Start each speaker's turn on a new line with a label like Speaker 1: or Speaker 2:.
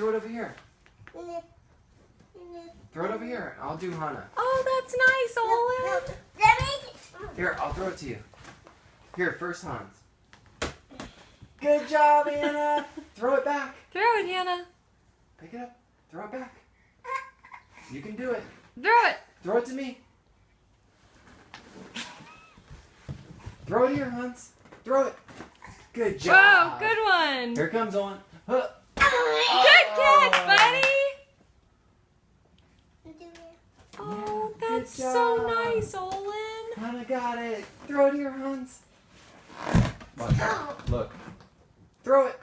Speaker 1: throw it over here. Throw it over here. I'll do Hannah.
Speaker 2: Oh, that's nice, Olin.
Speaker 1: Here, I'll throw it to you. Here, first Hans. Good job, Anna. Throw it back.
Speaker 2: Throw it, Hannah.
Speaker 1: Pick it up. Throw it back. You can do it.
Speaker 2: Throw it.
Speaker 1: Throw it to me. Throw it here, Hans. Throw it. Good job.
Speaker 2: Whoa, good one.
Speaker 1: Here comes Owen. Huh.
Speaker 2: Good catch, buddy. Oh,
Speaker 1: Good
Speaker 2: that's so
Speaker 1: job.
Speaker 2: nice, Olin.
Speaker 1: Hannah got it. Throw it here, Hans. Watch out. Look. Throw it.